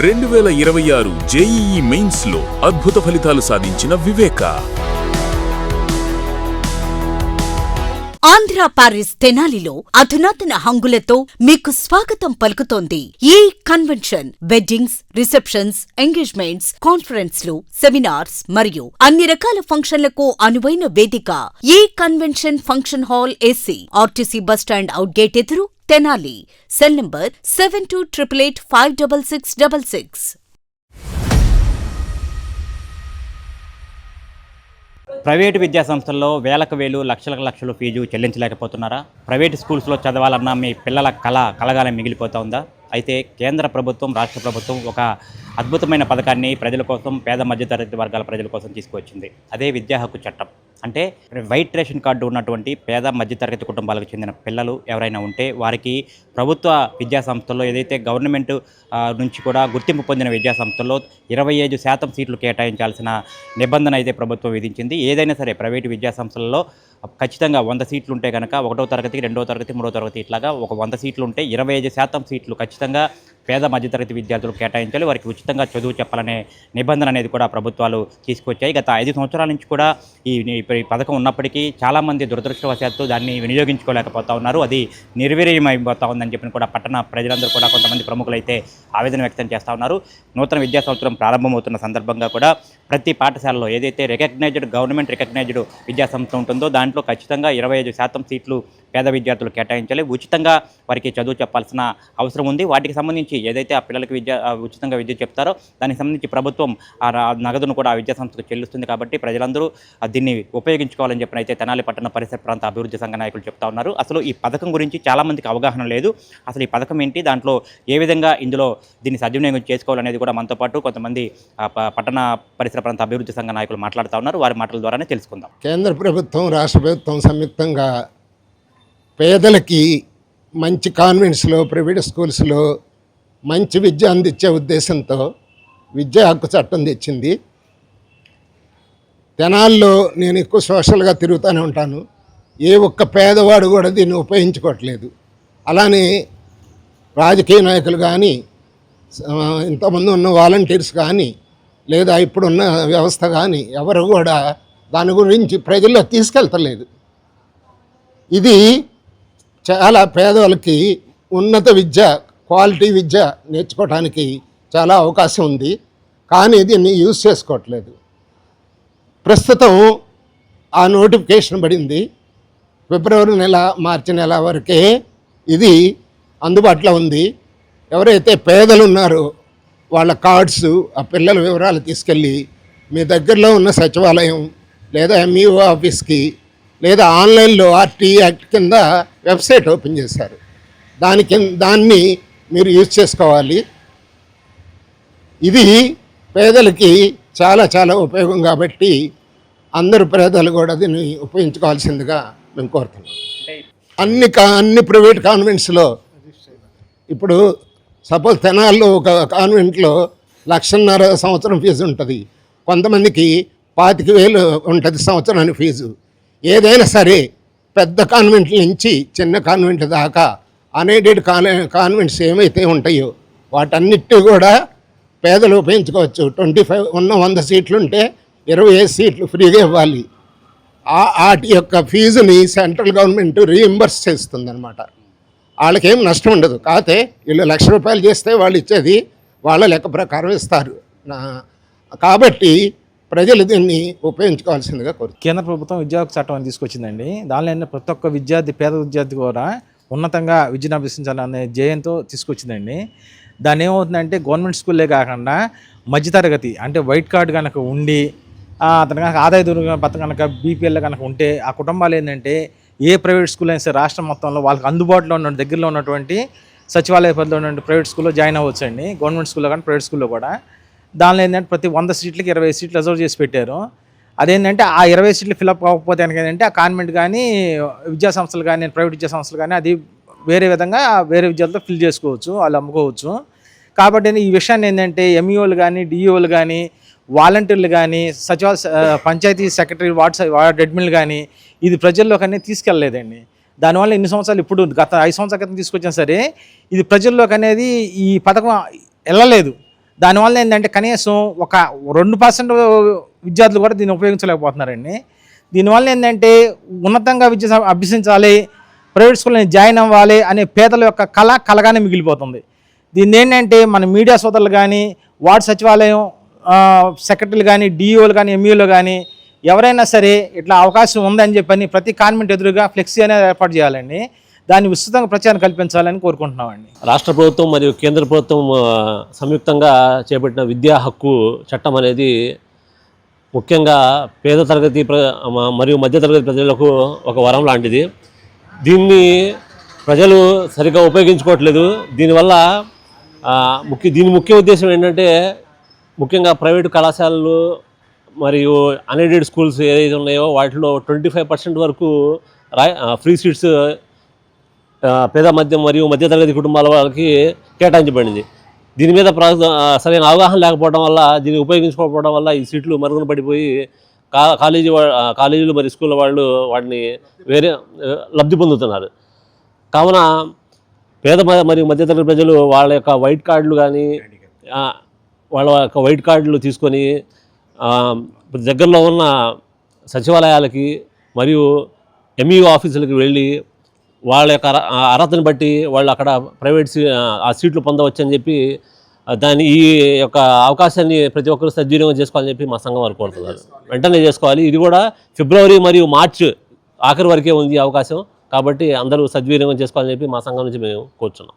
2026 JEE mains లో అద్భుత ఫలితాలు సాధించిన వివేక. ఆంధ్ర పారిస్ తెనాలిలో అధునాతన హంగులతో మీకు స్వాగతం పలుకుతోంది ఈ కన్వెన్షన్. వెడ్డింగ్స్, రిసెప్షన్స్, ఎంగేజ్మెంట్స్, కాన్ఫరెన్స్లు, సెమినార్స్ మరియు అన్ని రకాల ఫంక్షన్లకు అనువైన వేదిక. ఈ convention function hall AC, RTC bus stand out gate ఎదురు, తెనాలి. Cell number 7288856666. ప్రైవేటు విద్యాసంస్థల్లో వేలకు వేలు లక్షలకు లక్షలు ఫీజు చెల్లించలేకపోతున్నారా? ప్రైవేటు స్కూల్స్లో చదవాలన్నా మీ పిల్లల కలగానే మిగిలిపోతూ ఉందా? అయితే కేంద్ర ప్రభుత్వం, రాష్ట్ర ప్రభుత్వం ఒక అద్భుతమైన పథకాన్ని ప్రజల కోసం, పేద మధ్యతరగతి వర్గాల ప్రజల కోసం తీసుకువచ్చింది. అదే విద్యా హక్కు చట్టం. అంటే వైట్ రేషన్ కార్డు ఉన్నటువంటి పేద మధ్యతరగతి కుటుంబాలకు చెందిన పిల్లలు ఎవరైనా ఉంటే వారికి ప్రభుత్వ విద్యాసంస్థల్లో, ఏదైతే గవర్నమెంట్ నుంచి కూడా గుర్తింపు పొందిన విద్యాసంస్థల్లో 25% సీట్లు కేటాయించాల్సిన నిబంధన అయితే ప్రభుత్వం విధించింది. ఏదైనా సరే ప్రైవేటు విద్యాసంస్థలలో ఖచ్చితంగా 100 సీట్లు ఉంటే కనుక 1వ తరగతికి, 2వ తరగతి, 3వ తరగతి ఇట్లాగా ఒక 100 సీట్లు ఉంటే 25% సీట్లు ఖచ్చితంగా పేద మధ్యతరగతి విద్యార్థులు కేటాయించాలి. వారికి ఉచితంగా చదువు చెప్పాలనే నిబంధన అనేది కూడా ప్రభుత్వాలు తీసుకొచ్చాయి. గత 5 సంవత్సరాల నుంచి కూడా ఈ పథకం ఉన్నప్పటికీ చాలామంది దురదృష్టవశాత్తు దాన్ని వినియోగించుకోలేకపోతా ఉన్నారు. అది నిర్వీర్యమైపోతా ఉందని చెప్పి కూడా పట్టణ ప్రజలందరూ కూడా, కొంతమంది ప్రముఖులు అయితే ఆవేదన వ్యక్తం చేస్తూ ఉన్నారు. నూతన విద్యా సంవత్సరం ప్రారంభమవుతున్న సందర్భంగా కూడా ప్రతి పాఠశాలలో ఏదైతే గవర్నమెంట్ రికగ్నైజ్డ్ విద్యాసంస్థ ఉంటుందో దాంట్లో ఖచ్చితంగా 25% సీట్లు పేద విద్యార్థులు కేటాయించాలి. ఉచితంగా వారికి చదువు చెప్పాల్సిన అవసరం ఉంది. వాటికి సంబంధించి ఏదైతే ఆ పిల్లలకి ఉచితంగా విద్య చెప్తారో దానికి సంబంధించి ప్రభుత్వం ఆ నగదును కూడా ఆ విద్యాసంస్థకు చెల్లిస్తుంది. కాబట్టి ప్రజలందరూ దీన్ని ఉపయోగించుకోవాలని చెప్పిన అయితే తెనాలి పట్టణ పరిసర ప్రాంత అభివృద్ధి సంఘ నాయకులు చెప్తా ఉన్నారు. అసలు ఈ పథకం గురించి చాలామందికి అవగాహన లేదు. అసలు ఈ పథకం ఏంటి, దాంట్లో ఏ విధంగా ఇందులో దీన్ని సద్వినియోగం చేసుకోవాలనేది కూడా మనతో పాటు కొంతమంది పట్టణ పరిసర ప్రాంత అభివృద్ధి సంఘ నాయకులు మాట్లాడుతూ ఉన్నారు. వారి మాటల ద్వారానే తెలుసుకుందాం. కేంద్ర ప్రభుత్వం, రాష్ట్ర ప్రభుత్వం సంయుక్తంగా పేదలకి మంచి కాన్వెంట్స్లో, ప్రైవేట్ స్కూల్స్లో మంచి విద్య అందించే ఉద్దేశంతో విద్యా హక్కు చట్టం తెచ్చింది. తెనాల్లో నేను ఎక్కువ సోషల్గా తిరుగుతూనే ఉంటాను. ఏ ఒక్క పేదవాడు కూడా దీన్ని ఉపయోగించుకోవట్లేదు. అలానే రాజకీయ నాయకులు కానీ, ఇంతమంది ఉన్న వాలంటీర్స్ కానీ, లేదా ఇప్పుడున్న వ్యవస్థ కానీ ఎవరు కూడా దాని గురించి ప్రజల్లో తీసుకెళ్తలేదు. ఇది చాలా పేదవాళ్ళకి ఉన్నత విద్య, క్వాలిటీ విద్య నేర్చుకోవడానికి చాలా అవకాశం ఉంది. కానీ దీన్ని యూజ్ చేసుకోవట్లేదు. ప్రస్తుతం ఆ నోటిఫికేషన్ పడింది. ఫిబ్రవరి నెల, మార్చి నెల వరకే ఇది అందుబాటులో ఉంది. ఎవరైతే పేదలు ఉన్నారో వాళ్ళ కార్డ్స్, ఆ పిల్లల వివరాలు తీసుకెళ్ళి మీ దగ్గరలో ఉన్న సచివాలయం లేదా ఎంఈఓ ఆఫీస్కి లేదా ఆన్లైన్లో ఆర్టీ యాక్ట్ కింద వెబ్సైట్ ఓపెన్ చేశారు. దాన్ని మీరు యూజ్ చేసుకోవాలి. ఇది పేదలకి చాలా చాలా ఉపయోగం కాబట్టి అందరు పేదలు కూడా దీన్ని ఉపయోగించుకోవాల్సిందిగా మేము కోరుతున్నాం. అన్ని ప్రైవేట్ కాన్వెంట్స్లో ఇప్పుడు సపోజ్ తెనాల్లో ఒక కాన్వెంట్లో 1,50,000 సంవత్సరం ఫీజు ఉంటుంది. కొంతమందికి 25,000 ఉంటుంది సంవత్సరానికి ఫీజు. ఏదైనా సరే పెద్ద కాన్వెంట్ల నుంచి చిన్న కాన్వెంట్ దాకా అన్ఎయిడెడ్ కాన్వెంట్స్ ఏమైతే ఉంటాయో వాటన్నిటి కూడా పేదలు ఉపయోగించుకోవచ్చు. 25 ఉన్న 100 సీట్లు ఉంటే 25 సీట్లు ఫ్రీగా ఇవ్వాలి. వాటి యొక్క ఫీజుని సెంట్రల్ గవర్నమెంట్ రీయింబర్స్ చేస్తుంది అన్నమాట. వాళ్ళకేం నష్టం ఉండదు. కాకపోతే వీళ్ళు ₹1,00,000 చేస్తే వాళ్ళు ఇచ్చేది వాళ్ళ లెక్క ప్రకారం ఇస్తారు. కాబట్టి ప్రజలు దీన్ని ఉపయోగించుకోవాల్సిందిగా కోరుతారు. కేంద్ర ప్రభుత్వం విద్యా హక్కు చట్టం అని తీసుకొచ్చిందండి. దానిలో ప్రతి ఒక్క విద్యార్థి, పేద విద్యార్థి కూడా ఉన్నతంగా విద్యను అభ్యసించాలనే ధ్యేయంతో తీసుకొచ్చిందండి. దాని ఏమవుతుందంటే గవర్నమెంట్ స్కూల్లే కాకుండా మధ్యతరగతి అంటే వైట్ కార్డు కనుక ఉండి అతను కనుక ఆదాయ ధృవీకరణ పత్రం కనుక బీపీఎల్ కనుక ఉంటే ఆ కుటుంబాలు ఏంటంటే ఏ ప్రైవేట్ స్కూల్ అయినా సరే రాష్ట్రం మొత్తంలో వాళ్ళకి అందుబాటులో ఉన్న దగ్గరలో ఉన్నటువంటి సచివాలయ పరిధిలో ఉన్నటువంటి ప్రైవేట్ స్కూల్లో జాయిన్ అవ్వచ్చు అండి. గవర్నమెంట్ స్కూల్లో కానీ ప్రైవేట్ స్కూల్లో కూడా. దానిలో ఏంటంటే ప్రతి 100 సీట్లకి 20 సీట్లు రిజర్వ్ చేసి పెట్టారు. అదేంటంటే ఆ 20 సీట్లు ఫిల్అప్ అవ్వకపోతే ఏంటంటే ఆ కాన్వెంట్ కానీ, విద్యా సంస్థలు కానీ, ప్రైవేట్ విద్యా సంస్థలు కానీ అది వేరే విధంగా వేరే విద్యార్థులు ఫిల్ చేసుకోవచ్చు, వాళ్ళు అమ్ముకోవచ్చు. కాబట్టి ఈ విషయాన్ని ఏంటంటే ఎంఈఓలు కానీ, డిఈఓలు కానీ, వాలంటీర్లు కానీ, పంచాయతీ సెక్రటరీ, వార్డ్ అడ్మిన్లు కానీ ఇది ప్రజల్లోకి అనేది తీసుకెళ్ళలేదండి. దానివల్ల ఇన్ని సంవత్సరాలు, ఇప్పుడు గత 5 సంవత్సరాల క్రితం తీసుకొచ్చినా సరే ఇది ప్రజల్లోకి అనేది ఈ పథకం వెళ్ళలేదు. దానివల్ల ఏంటంటే కనీసం ఒక 2% విద్యార్థులు కూడా దీన్ని ఉపయోగించలేకపోతున్నారండి. దీనివల్ల ఏంటంటే ఉన్నతంగా విద్య అభ్యసించాలి, ప్రైవేట్ స్కూల్లో జాయిన్ అవ్వాలి అనే పేదల యొక్క కలగానే మిగిలిపోతుంది. దీన్ని ఏంటంటే మన మీడియా సోదరులు కానీ, వార్డు సచివాలయం సెక్రటరీలు కానీ, డిఈఓలు కానీ, ఎంఈఓలు కానీ ఎవరైనా సరే ఇట్లా అవకాశం ఉందని చెప్పని ప్రతి కాన్వెంట్ ఎదురుగా ఫ్లెక్సీ అనేది ఏర్పాటు చేయాలండి. దాన్ని విస్తృతంగా ప్రచారం కల్పించాలని కోరుకుంటున్నామండి. రాష్ట్ర ప్రభుత్వం మరియు కేంద్ర ప్రభుత్వం సంయుక్తంగా చేపట్టిన విద్యా హక్కు చట్టం అనేది ముఖ్యంగా పేద తరగతి మరియు మధ్యతరగతి ప్రజలకు ఒక వరం లాంటిది. దీన్ని ప్రజలు సరిగ్గా ఉపయోగించుకోవట్లేదు. దీనివల్ల దీని ముఖ్య ఉద్దేశం ఏంటంటే ముఖ్యంగా ప్రైవేటు కళాశాలలు మరియు అన్ఎయిడెడ్ స్కూల్స్ ఏదైతే ఉన్నాయో వాటిలో 25% వరకు ఫ్రీ సీట్స్ పేద మరియు మధ్యతరగతి కుటుంబాల వాళ్ళకి కేటాయించబడింది. దీని మీద సరైన అవగాహన లేకపోవడం వల్ల, దీన్ని ఉపయోగించుకోకపోవడం వల్ల ఈ సీట్లు మరుగున పడిపోయి కాలేజీలు మరియు స్కూళ్ళ వాళ్ళు వాటిని వేరే లబ్ధి పొందుతున్నారు. కావున పేద మరియు మధ్యతరగతి ప్రజలు వాళ్ళ యొక్క వైట్ కార్డులు కానీ వైట్ కార్డులు తీసుకొని దగ్గరలో ఉన్న సచివాలయాలకి మరియు ఎంఈఓ ఆఫీసులకి వెళ్ళి వాళ్ళ యొక్క అర్హతను బట్టి వాళ్ళు అక్కడ ప్రైవేట్ సీట్లు పొందవచ్చు అని చెప్పి ఈ యొక్క అవకాశాన్ని ప్రతి ఒక్కరు సద్వినియోగం చేసుకోవాలని చెప్పి మా సంఘం వారు కోరుతున్నారు. వెంటనే చేసుకోవాలి. ఇది కూడా ఫిబ్రవరి మరియు మార్చి ఆఖరి వరకే ఉంది అవకాశం. కాబట్టి అందరూ సద్వినియోగం చేసుకోవాలని చెప్పి మా సంఘం నుంచి మేము కోరుచున్నాం.